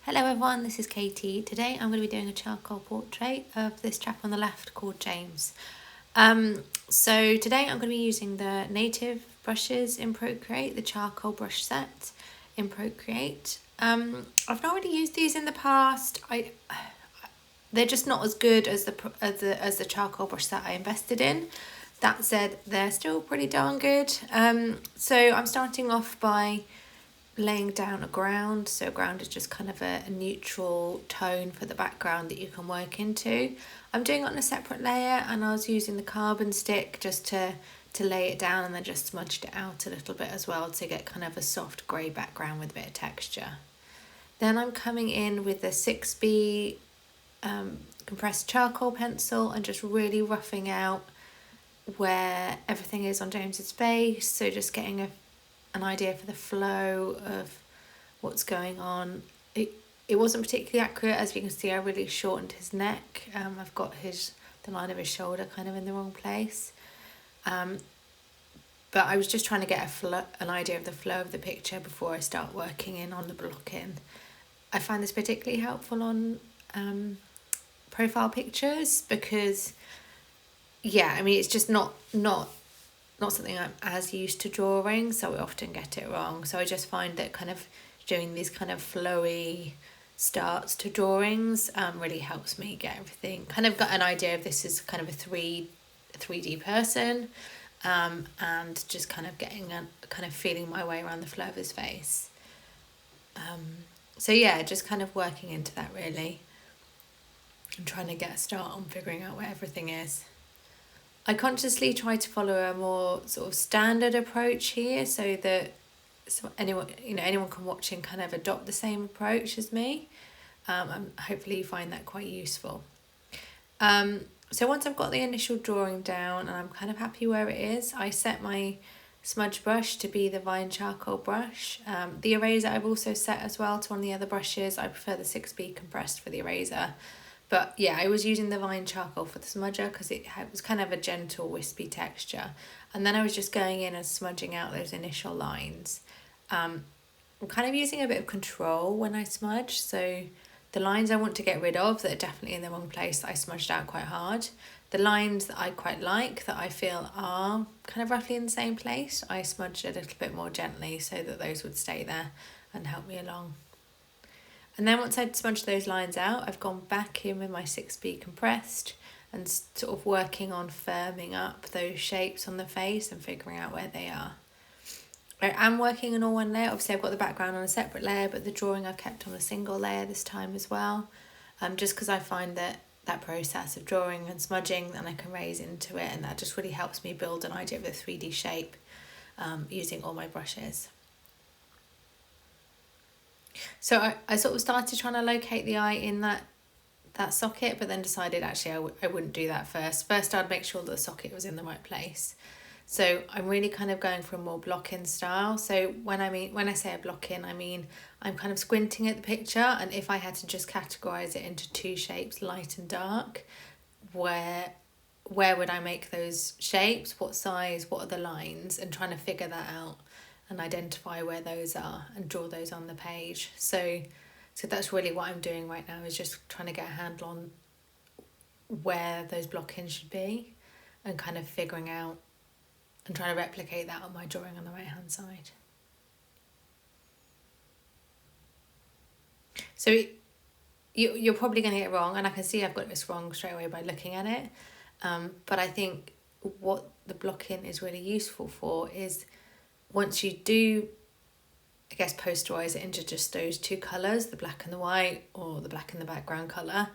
Hello everyone, this is Katie. Today I'm going to be doing a charcoal portrait of this chap on the left called James. So today I'm going to be using the native brushes in Procreate, the charcoal brush set in Procreate. I've not really used these in the past. They're just not as good as the charcoal brush set I invested in. That said, they're still pretty darn good. So I'm starting off by laying down a ground. So ground is just kind of a neutral tone for the background that you can work into. I'm doing it on a separate layer, and I was using the carbon stick just to lay it down, and then just smudged it out a little bit as well to get kind of a soft grey background with a bit of texture. Then I'm coming in with the 6B compressed charcoal pencil and just really roughing out where everything is on James's face. So just getting an idea for the flow of what's going on. It wasn't particularly accurate. As you can see, I really shortened his neck. I've got the line of his shoulder kind of in the wrong place. But I was just trying to get an idea of the flow of the picture before I start working in on the blocking. I find this particularly helpful on profile pictures because, yeah, I mean, it's just not something I'm as used to drawing, so I often get it wrong. So I just find that kind of doing these kind of flowy starts to drawings really helps me get everything, kind of got an idea of this is kind of a 3D person, and just kind of getting kind of feeling my way around the flow of his face. So yeah, just kind of working into that really and trying to get a start on figuring out where everything is. I consciously try to follow a more sort of standard approach here so that anyone can watch and kind of adopt the same approach as me. And hopefully you find that quite useful. So once I've got the initial drawing down and I'm kind of happy where it is, I set my smudge brush to be the Vine charcoal brush. The eraser I've also set as well to one of the other brushes. I prefer the 6B compressed for the eraser. But yeah, I was using the Vine charcoal for the smudger because it was kind of a gentle wispy texture. And then I was just going in and smudging out those initial lines. I'm kind of using a bit of control when I smudge. So the lines I want to get rid of that are definitely in the wrong place, I smudged out quite hard. The lines that I quite like, that I feel are kind of roughly in the same place, I smudged a little bit more gently so that those would stay there and help me along. And then once I'd smudged those lines out, I've gone back in with my 6B compressed and sort of working on firming up those shapes on the face and figuring out where they are. I am working on all one layer. Obviously I've got the background on a separate layer, but the drawing I've kept on a single layer this time as well. Just because I find that process of drawing and smudging, then I can raise into it, and that just really helps me build an idea of the 3D shape using all my brushes. So I sort of started trying to locate the eye in that socket, but then decided actually I wouldn't do that first. First I'd make sure that the socket was in the right place. So I'm really kind of going for a more block-in style. So when I say a block-in, I mean I'm kind of squinting at the picture, and if I had to just categorise it into two shapes, light and dark, where would I make those shapes? What size? What are the lines? And trying to figure that out and identify where those are and draw those on the page. So that's really what I'm doing right now, is just trying to get a handle on where those block-ins should be and kind of figuring out and trying to replicate that on my drawing on the right hand side. So you're probably going to get it wrong, and I can see I've got this wrong straight away by looking at it. But I think what the block-in is really useful for is once you do, I guess, posterize it into just those two colours, the black and the white, or the black and the background colour,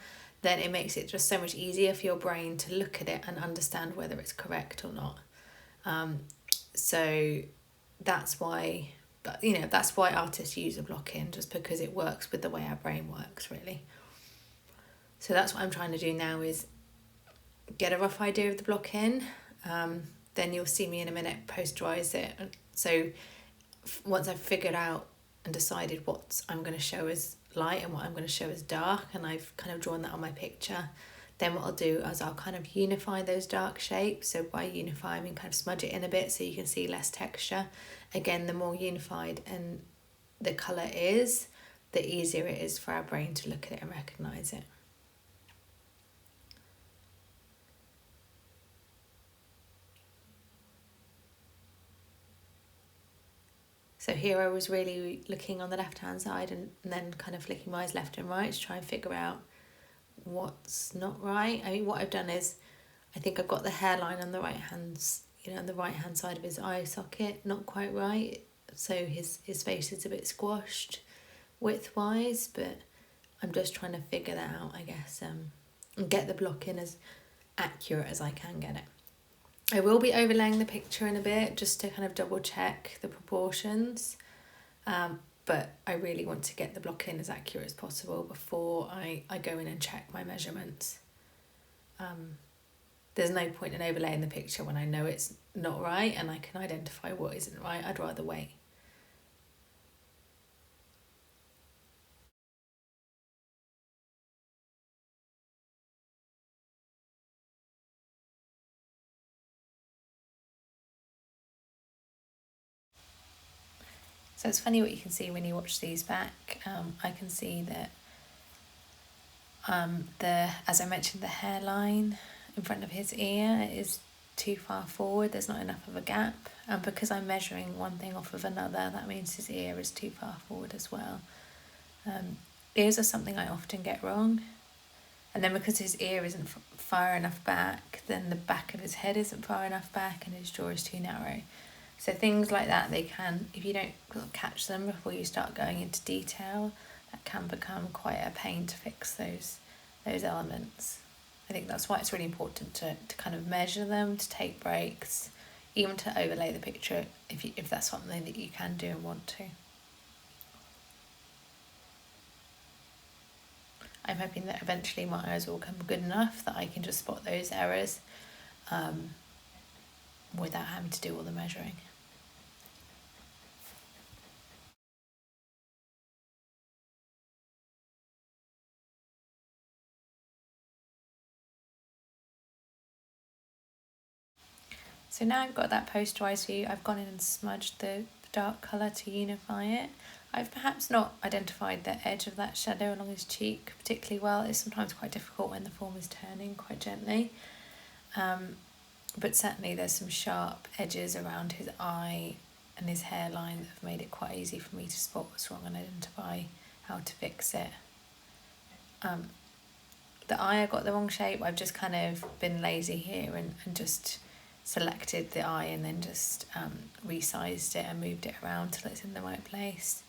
then it makes it just so much easier for your brain to look at it and understand whether it's correct or not. So that's why, that's why artists use a block-in, just because it works with the way our brain works, really. So that's what I'm trying to do now, is get a rough idea of the block-in. Then you'll see me in a minute posterize it. So once I've figured out and decided what I'm going to show as light and what I'm going to show as dark, and I've kind of drawn that on my picture, then what I'll do is I'll kind of unify those dark shapes. So by unify, I mean kind of smudge it in a bit so you can see less texture. Again, the more unified and the colour is, the easier it is for our brain to look at it and recognise it. So here I was really looking on the left-hand side and then kind of flicking my eyes left and right to try and figure out what's not right. I mean, what I've done is, I think I've got the hairline on the right hand, on the right-hand side of his eye socket not quite right. So his face is a bit squashed width-wise, but I'm just trying to figure that out, I guess, and get the block in as accurate as I can get it. I will be overlaying the picture in a bit just to kind of double check the proportions, but I really want to get the block in as accurate as possible before I go in and check my measurements. There's no point in overlaying the picture when I know it's not right and I can identify what isn't right. I'd rather wait. So it's funny what you can see when you watch these back. I can see that as I mentioned, the hairline in front of his ear is too far forward. There's not enough of a gap. And because I'm measuring one thing off of another, that means his ear is too far forward as well. Ears are something I often get wrong. And then because his ear isn't far enough back, then the back of his head isn't far enough back and his jaw is too narrow. So things like that, they can, if you don't catch them before you start going into detail, that can become quite a pain to fix those elements. I think that's why it's really important to kind of measure them, to take breaks, even to overlay the picture if that's something that you can do and want to. I'm hoping that eventually my eyes will become good enough that I can just spot those errors without having to do all the measuring. So now I've got that posterized view, I've gone in and smudged the dark colour to unify it. I've perhaps not identified the edge of that shadow along his cheek particularly well. It's sometimes quite difficult when the form is turning quite gently. But certainly there's some sharp edges around his eye and his hairline that have made it quite easy for me to spot what's wrong and identify how to fix it. The eye, I got the wrong shape. I've just kind of been lazy here and just selected the eye and then just resized it and moved it around till it's in the right place.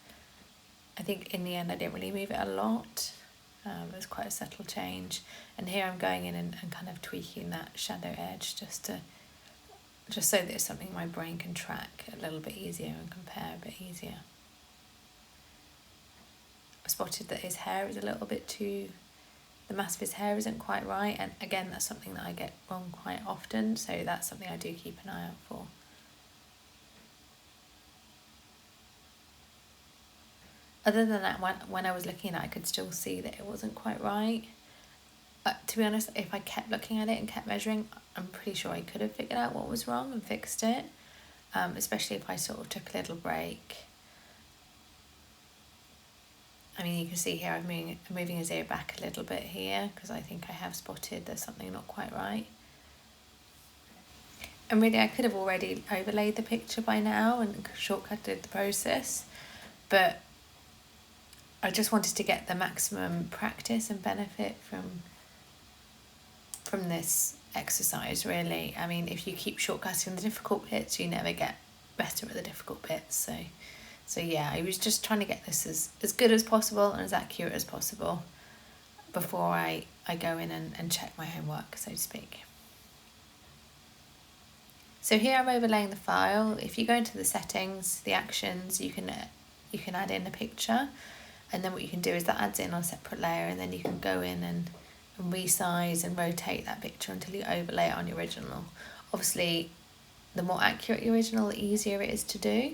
I think in the end I didn't really move it a lot. It was quite a subtle change, and here I'm going in and kind of tweaking that shadow edge just so that it's something my brain can track a little bit easier and compare a bit easier. I spotted that his hair is a little bit too, the mass of his hair isn't quite right, and again that's something that I get wrong quite often, so that's something I do keep an eye out for. Other than that, when I was looking at it, I could still see that it wasn't quite right. To be honest, if I kept looking at it and kept measuring, I'm pretty sure I could have figured out what was wrong and fixed it, especially if I sort of took a little break. I mean, you can see here I'm moving his ear back a little bit here because I think I have spotted there's something not quite right. And really, I could have already overlaid the picture by now and shortcutted the process, but I just wanted to get the maximum practice and benefit from this exercise, really. I mean, if you keep shortcutting the difficult bits, you never get better at the difficult bits. So yeah, I was just trying to get this as good as possible and as accurate as possible before I go in and check my homework, so to speak. So here I'm overlaying the file. If you go into the settings, the actions, you can add in a picture. And then what you can do is that adds in on a separate layer, and then you can go in and resize and rotate that picture until you overlay it on your original. Obviously, the more accurate your original, the easier it is to do.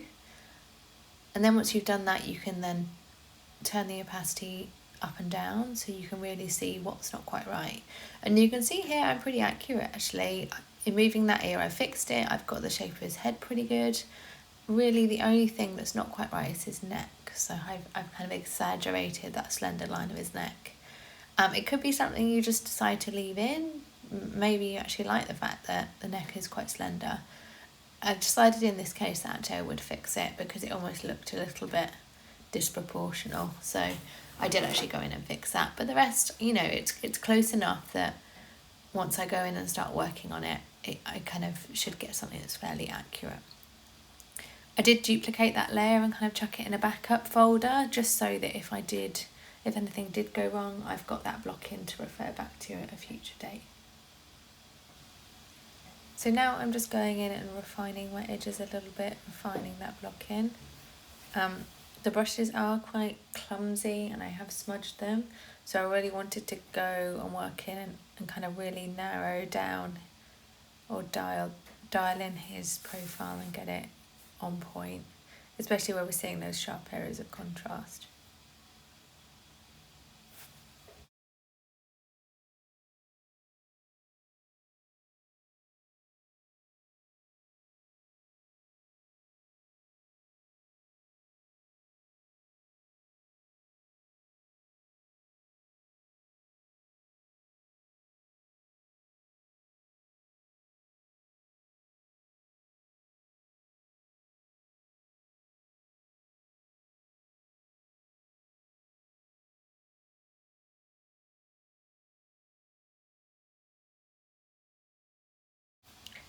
And then once you've done that, you can then turn the opacity up and down so you can really see what's not quite right. And you can see here I'm pretty accurate actually. In moving that ear, I fixed it. I've got the shape of his head pretty good. Really, the only thing that's not quite right is his neck. neck, so I've kind of exaggerated that slender line of his neck. It could be something you just decide to leave in. Maybe you actually like the fact that the neck is quite slender. I decided in this case that actually I would fix it because it almost looked a little bit disproportional. So I did actually go in and fix that. But the rest, you know, it's close enough that once I go in and start working on it, I kind of should get something that's fairly accurate. I did duplicate that layer and kind of chuck it in a backup folder just so that if anything did go wrong, I've got that block in to refer back to at a future date. So now I'm just going in and refining my edges a little bit, refining that block in. The brushes are quite clumsy and I have smudged them, so I really wanted to go and work in and kind of really narrow down or dial in his profile and get it on point, especially where we're seeing those sharp areas of contrast.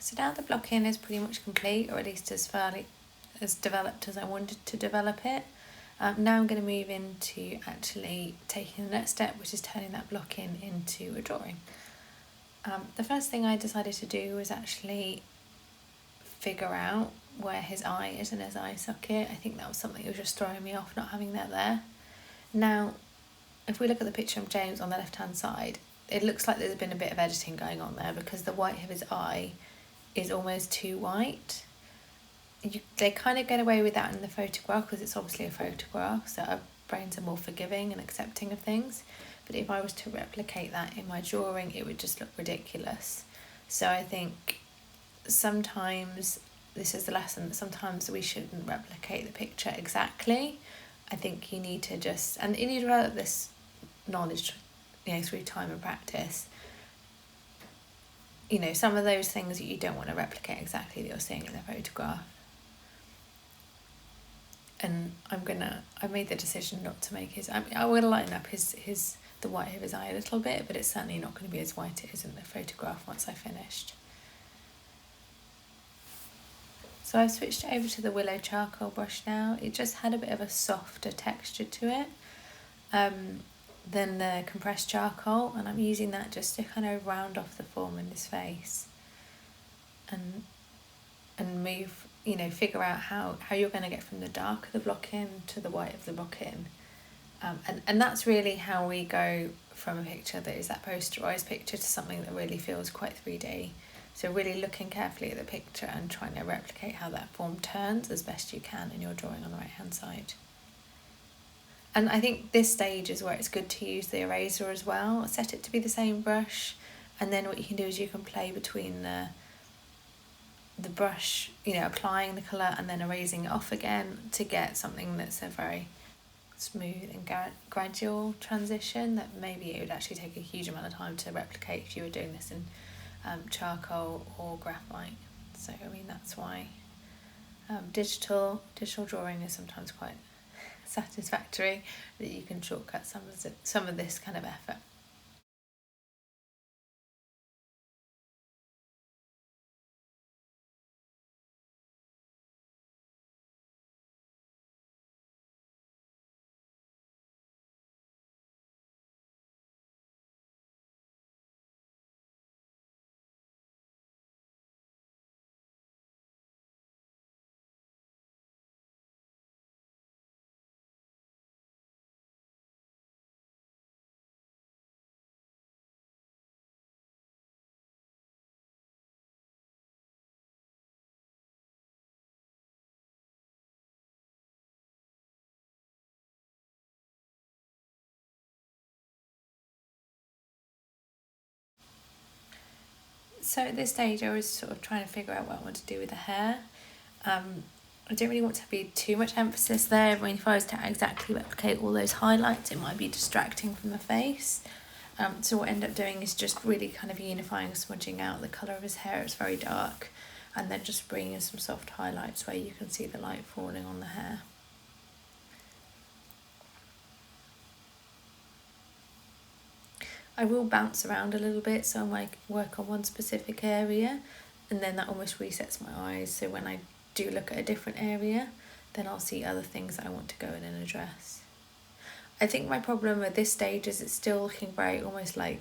So now the block-in is pretty much complete, or at least as fairly as developed as I wanted to develop it. Now I'm going to move into actually taking the next step, which is turning that block-in into a drawing. The first thing I decided to do was actually figure out where his eye is in his eye socket. I think that was something that was just throwing me off, not having that there. Now, if we look at the picture of James on the left-hand side, it looks like there's been a bit of editing going on there because the white of his eye is almost too white. They kind of get away with that in the photograph because it's obviously a photograph, so our brains are more forgiving and accepting of things. But if I was to replicate that in my drawing, it would just look ridiculous. So I think sometimes this is the lesson that sometimes we shouldn't replicate the picture exactly. I think you need to and you need to develop this knowledge, you know, through time and practice. You know, some of those things that you don't want to replicate exactly that you're seeing in the photograph. And I've made the decision not to make I will lighten up the white of his eye a little bit, but it's certainly not going to be as white as it is in the photograph once I've finished. So I've switched over to the Willow charcoal brush now. It just had a bit of a softer texture to it than the compressed charcoal, and I'm using that just to kind of round off the form in his face and move, you know, figure out how you're going to get from the dark of the block-in to the white of the block-in. And that's really how we go from a picture that is that posterised picture to something that really feels quite 3D. So really looking carefully at the picture and trying to replicate how that form turns as best you can in your drawing on the right hand side. And I think this stage is where it's good to use the eraser as well. Set it to be the same brush, and then what you can do is you can play between the brush, you know, applying the colour and then erasing it off again to get something that's a very smooth and gradual transition that maybe it would actually take a huge amount of time to replicate if you were doing this in charcoal or graphite. So I mean, that's why digital drawing is sometimes quite satisfactory, that you can shortcut some of this kind of effort. So at this stage I was sort of trying to figure out what I want to do with the hair. I don't really want to be too much emphasis there. I mean, if I was to exactly replicate all those highlights, it might be distracting from the face. So what I end up doing is just really kind of unifying, smudging out the colour of his hair. It's very dark. And then just bringing in some soft highlights where you can see the light falling on the hair. I will bounce around a little bit, so I might work on one specific area, and then that almost resets my eyes. So when I do look at a different area, then I'll see other things that I want to go in and address. I think my problem at this stage is it's still looking very almost like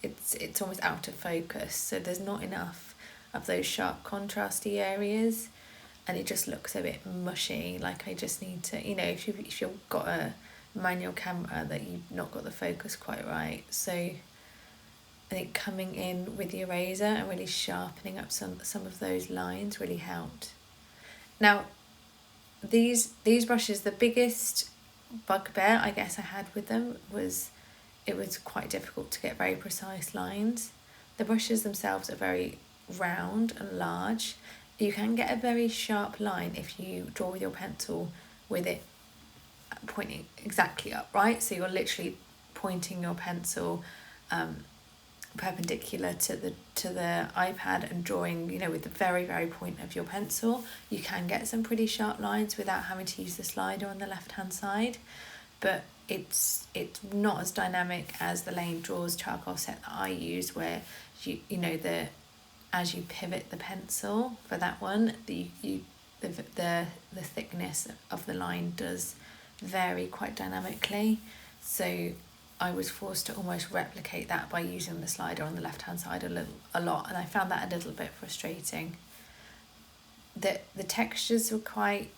it's almost out of focus. So there's not enough of those sharp contrasty areas, and it just looks a bit mushy. Like I just need to, if you've got a manual camera, that you've not got the focus quite right. So I think coming in with the eraser and really sharpening up some of those lines really helped. Now these brushes, the biggest bugbear I guess I had with them was it was quite difficult to get very precise lines. The brushes themselves are very round and large. You can get a very sharp line if you draw with your pencil with it pointing exactly up, right? So you're literally pointing your pencil perpendicular to the iPad and drawing, with the very, very point of your pencil. You can get some pretty sharp lines without having to use the slider on the left-hand side, but it's not as dynamic as the Lane Draws charcoal set that I use, where as you pivot the pencil for that one, the thickness of the line does vary quite dynamically. So I was forced to almost replicate that by using the slider on the left hand side a lot, and I found that a little bit frustrating. The textures were quite,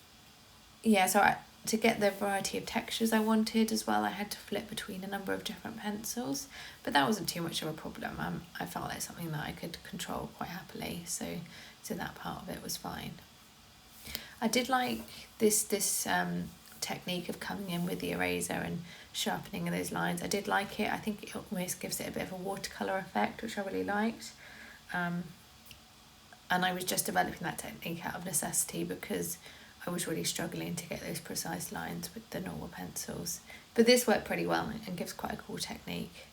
to get the variety of textures I wanted as well, I had to flip between a number of different pencils, but that wasn't too much of a problem. I felt like something that I could control quite happily, so that part of it was fine. I did like this technique of coming in with the eraser and sharpening of those lines. I did like it. I think it almost gives it a bit of a watercolour effect, which I really liked. And I was just developing that technique out of necessity because I was really struggling to get those precise lines with the normal pencils. But this worked pretty well and gives quite a cool technique.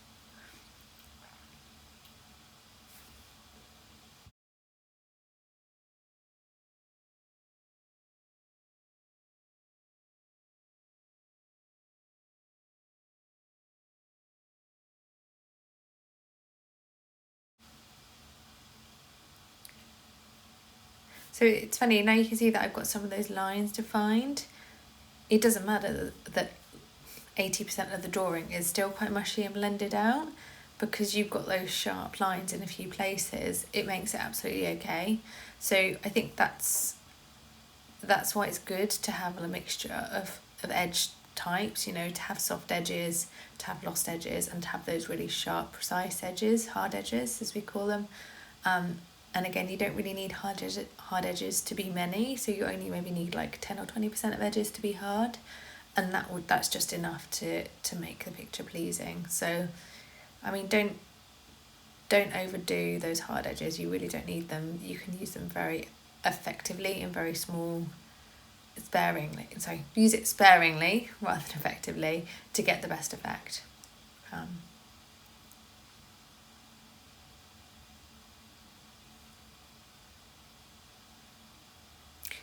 So it's funny, now you can see that I've got some of those lines defined. It doesn't matter that 80% of the drawing is still quite mushy and blended out, because you've got those sharp lines in a few places. It makes it absolutely okay. So I think that's why it's good to have a mixture of edge types, to have soft edges, to have lost edges, and to have those really sharp, precise edges, hard edges as we call them. And again, you don't really need hard edges to be many, so you only maybe need like 10 or 20% of edges to be hard, and that's just enough to make the picture pleasing. So I mean, don't overdo those hard edges. You really don't need them. You can use them very effectively and very small, use it sparingly rather than effectively to get the best effect.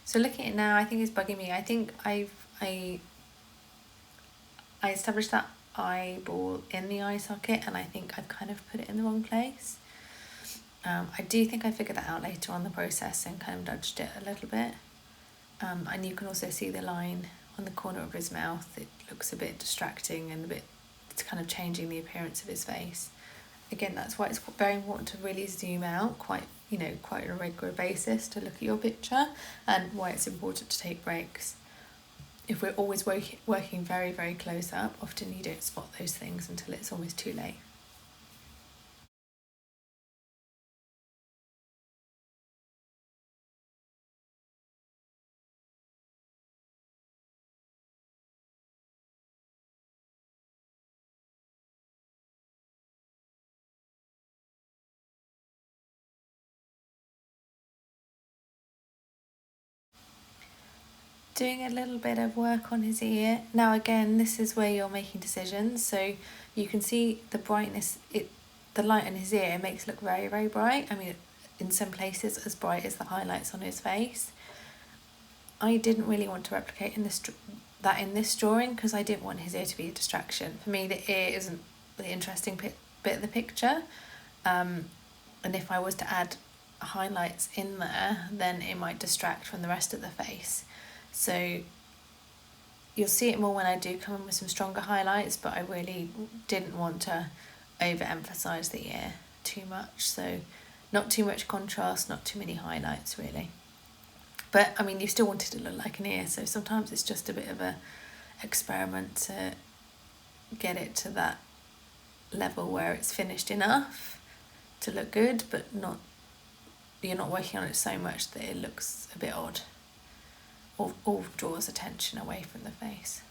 So looking at it now, I think it's bugging me. I think I established that eyeball in the eye socket, and I think I've kind of put it in the wrong place. I do think I figured that out later on in the process and kind of nudged it a little bit. And you can also see the line on the corner of his mouth. It looks a bit distracting and it's kind of changing the appearance of his face. Again, that's why it's very important to really zoom out quite on a regular basis to look at your picture, and why it's important to take breaks. If we're always working very, very close up, often you don't spot those things until it's almost too late. doing a little bit of work on his ear. Now again, this is where you're making decisions, so you can see the brightness, the light in his ear, it makes it look very, very bright. I mean, in some places as bright as the highlights on his face. I didn't really want to replicate in this drawing because I didn't want his ear to be a distraction. For me, the ear isn't the interesting bit of the picture, and if I was to add highlights in there, then it might distract from the rest of the face. So you'll see it more when I do come in with some stronger highlights, but I really didn't want to overemphasize the ear too much. So not too much contrast, not too many highlights really. But I mean, you still want it to look like an ear, so sometimes it's just a bit of a experiment to get it to that level where it's finished enough to look good, but not, you're not working on it so much that it looks a bit odd or draws attention away from the face.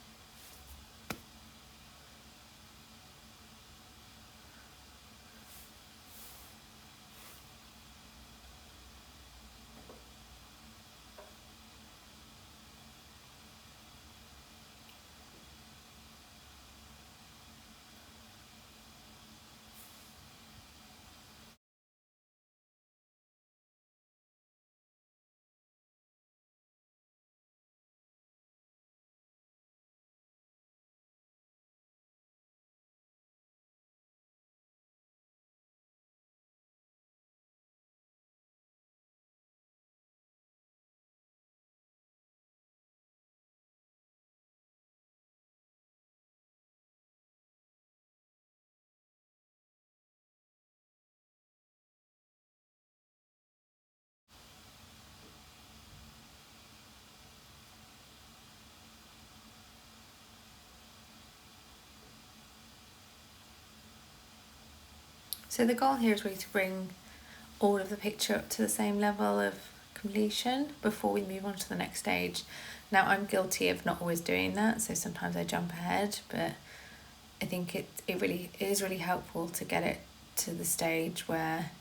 So the goal here is really to bring all of the picture up to the same level of completion before we move on to the next stage. Now I'm guilty of not always doing that, so sometimes I jump ahead, but I think it is really helpful to get it to the stage where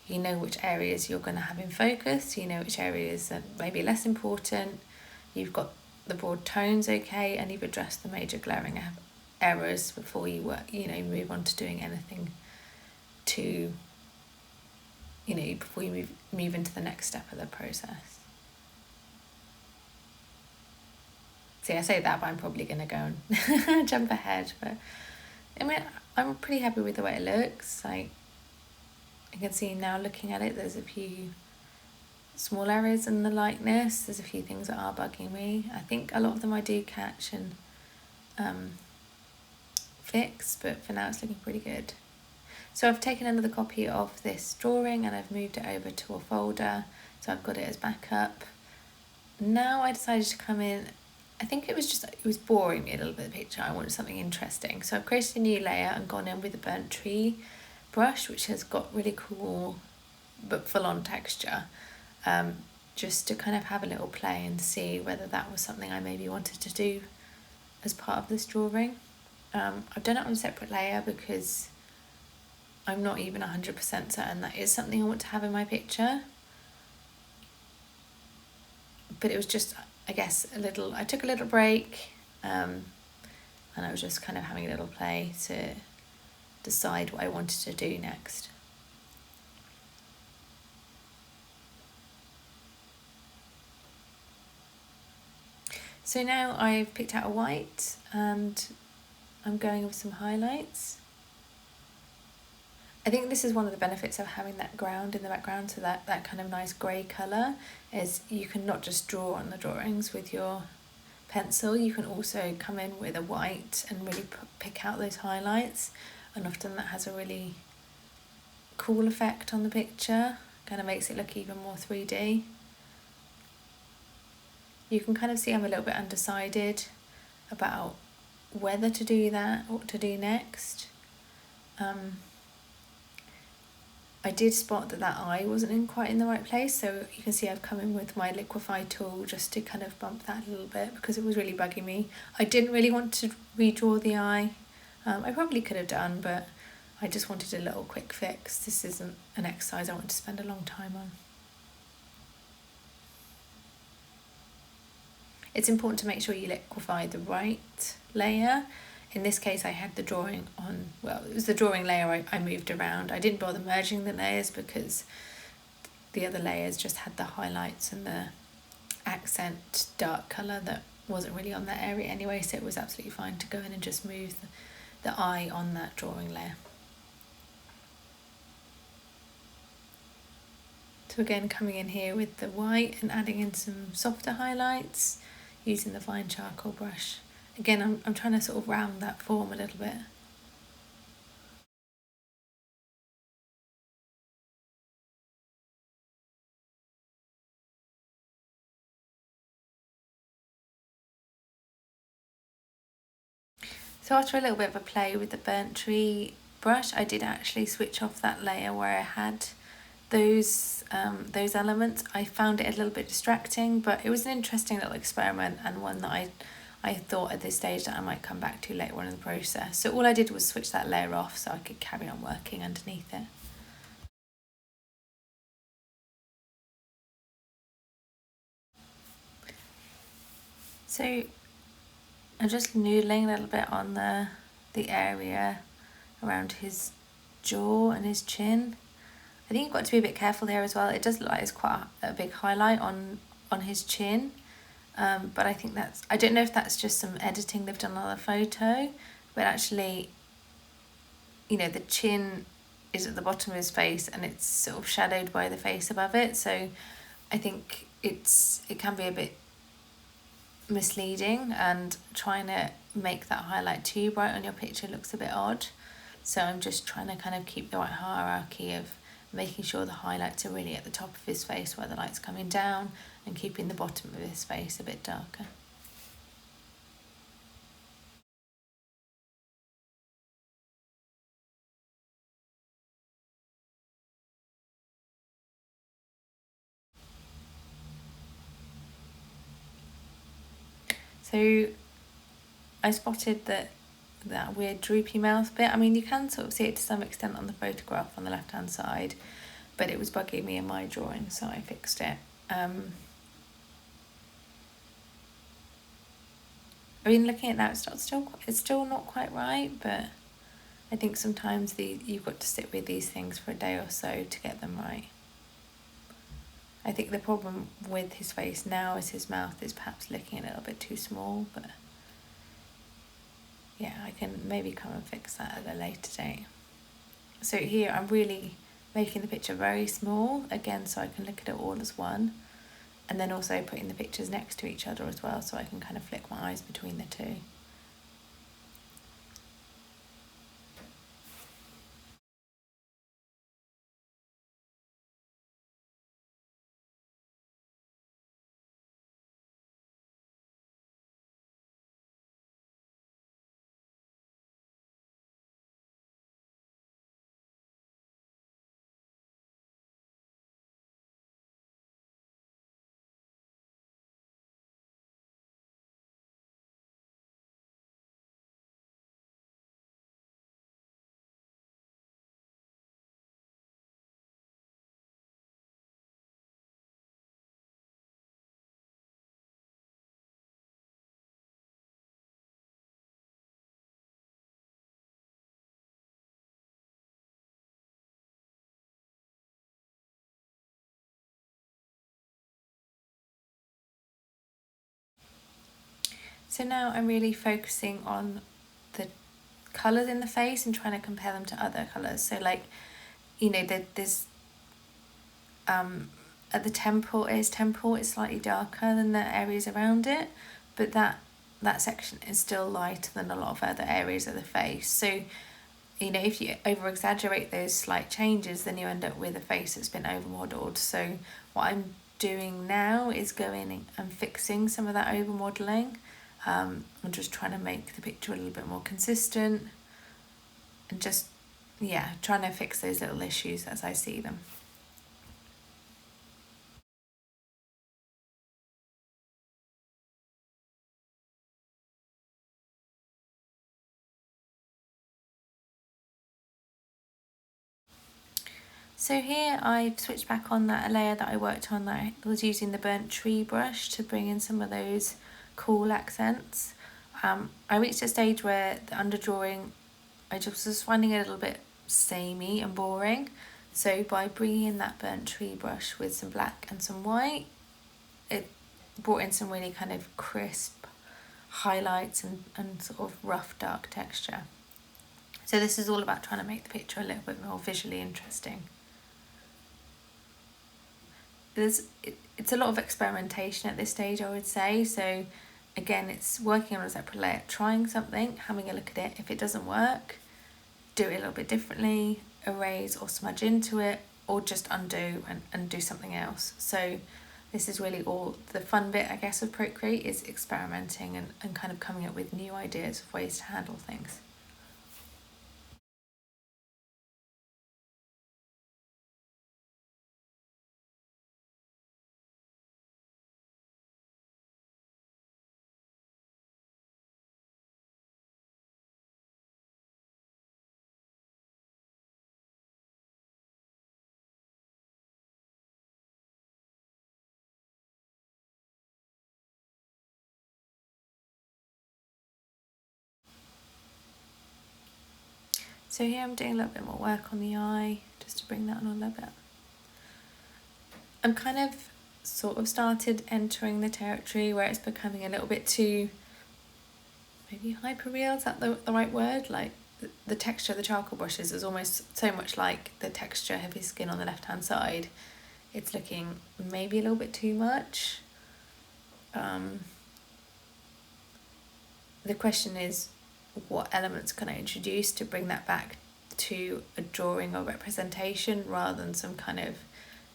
you know which areas you're going to have in focus, you know which areas are maybe less important, you've got the broad tones okay, and you've addressed the major glaring errors before you move on to doing anything to, before you move into the next step of the process. See, I say that, but I'm probably going to go and jump ahead. But I mean, I'm pretty happy with the way it looks. Like, I can see now looking at it, there's a few small errors in the lightness. There's a few things that are bugging me. I think a lot of them I do catch and fix, but for now it's looking pretty good. So I've taken another copy of this drawing and I've moved it over to a folder, so I've got it as backup. Now I decided to come in, I think it was boring me a little bit, the picture. I wanted something interesting, so I've created a new layer and gone in with a burnt tree brush, which has got really cool but full-on texture, just to kind of have a little play and see whether that was something I maybe wanted to do as part of this drawing. I've done it on a separate layer because I'm not even 100% certain that is something I want to have in my picture. But it was just, I guess, I took a little break, and I was just kind of having a little play to decide what I wanted to do next. So now I've picked out a white and I'm going with some highlights. I think this is one of the benefits of having that ground in the background, so that kind of nice grey colour, is you can not just draw on the drawings with your pencil, you can also come in with a white and really pick out those highlights, and often that has a really cool effect on the picture, kind of makes it look even more 3D. You can kind of see I'm a little bit undecided about whether to do that or what to do next. I did spot that eye wasn't quite in the right place, so you can see I've come in with my liquify tool just to kind of bump that a little bit because it was really bugging me. I didn't really want to redraw the eye. I probably could have done, but I just wanted a little quick fix. This isn't an exercise I want to spend a long time on. it's important to make sure you liquefy the right layer. In this case, I had the drawing on, well, it was the drawing layer I moved around. I didn't bother merging the layers because the other layers just had the highlights and the accent dark colour that wasn't really on that area anyway, so it was absolutely fine to go in and just move the eye on that drawing layer. So again, coming in here with the white and adding in some softer highlights using the fine charcoal brush. Again, I'm trying to sort of round that form a little bit. So after a little bit of a play with the burnt tree brush, I did actually switch off that layer where I had those elements. I found it a little bit distracting, but it was an interesting little experiment and one that I thought at this stage that I might come back to later on in the process. So all I did was switch that layer off so I could carry on working underneath it. So I'm just noodling a little bit on the area around his jaw and his chin. I think you've got to be a bit careful there as well. It does look like it's quite a big highlight on his chin, but I think I don't know if that's just some editing they've done on the photo, but actually, you know, the chin is at the bottom of his face and it's sort of shadowed by the face above it, so I think it can be a bit misleading, and trying to make that highlight too bright on your picture looks a bit odd. So I'm just trying to kind of keep the right hierarchy of making sure the highlights are really at the top of his face where the light's coming down, and keeping the bottom of his face a bit darker. So I spotted that weird droopy mouth bit. I mean, you can sort of see it to some extent on the photograph on the left hand side, but it was bugging me in my drawing, so I fixed it. I mean, looking at that, it's still not quite right, but I think sometimes you've got to sit with these things for a day or so to get them right. I think the problem with his face now is his mouth is perhaps looking a little bit too small, but yeah, I can maybe come and fix that at a later date. So here I'm really making the picture very small, again, so I can look at it all as one, and then also putting the pictures next to each other as well, so I can kind of flick my eyes between the two. So now I'm really focusing on the colours in the face and trying to compare them to other colours. So like, you know, there's at the temple it's slightly darker than the areas around it, but that section is still lighter than a lot of other areas of the face. So, you know, if you over exaggerate those slight changes, then you end up with a face that's been over modelled. So what I'm doing now is going and fixing some of that over modelling. I'm just trying to make the picture a little bit more consistent, and just, yeah, trying to fix those little issues as I see them. So here I've switched back on that layer that I worked on that I was using the burnt tree brush to bring in some of those cool accents. I reached a stage where the underdrawing, I just was finding it a little bit samey and boring. So by bringing in that burnt tree brush with some black and some white, it brought in some really kind of crisp highlights and sort of rough dark texture. So this is all about trying to make the picture a little bit more visually interesting. It's a lot of experimentation at this stage, I would say. So again, it's working on a separate layer, trying something, having a look at it. If it doesn't work, do it a little bit differently, erase or smudge into it, or just undo and do something else. So this is really all the fun bit, I guess, of Procreate, is experimenting and kind of coming up with new ideas of ways to handle things. So here I'm doing a little bit more work on the eye, just to bring that on a little bit. I'm kind of sort of started entering the territory where it's becoming a little bit too, maybe hyper real, is that the right word? Like the texture of the charcoal brushes is almost so much like the texture of his skin on the left hand side. It's looking maybe a little bit too much. The question is, what elements can I introduce to bring that back to a drawing or representation rather than some kind of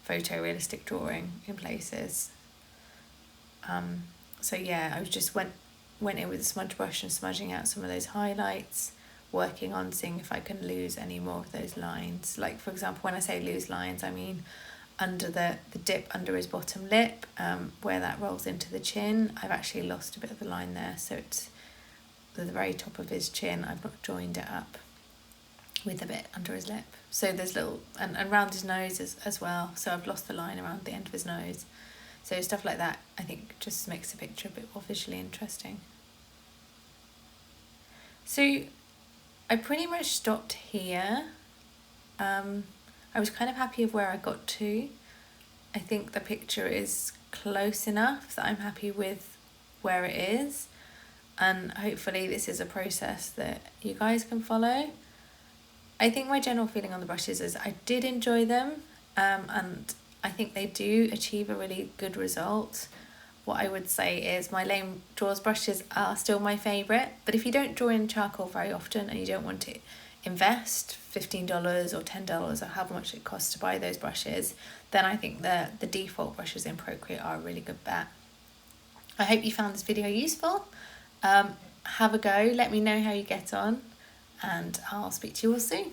photorealistic drawing in places. So yeah, I just went in with a smudge brush and smudging out some of those highlights, working on seeing if I can lose any more of those lines. Like for example, when I say lose lines, I mean under the dip under his bottom lip, where that rolls into the chin, I've actually lost a bit of the line there. So it's the very top of his chin, I've not joined it up with a bit under his lip. So there's little, and around his nose as well. So I've lost the line around the end of his nose. So stuff like that, I think, just makes the picture a bit more visually interesting. So I pretty much stopped here. I was kind of happy with where I got to. I think the picture is close enough that I'm happy with where it is. And hopefully this is a process that you guys can follow. I think my general feeling on the brushes is I did enjoy them, and I think they do achieve a really good result. What I would say is my Lame Draws brushes are still my favourite, but if you don't draw in charcoal very often and you don't want to invest $15 or $10 or however much it costs to buy those brushes, then I think the default brushes in Procreate are a really good bet. I hope you found this video useful. Have a go, let me know how you get on, and I'll speak to you all soon.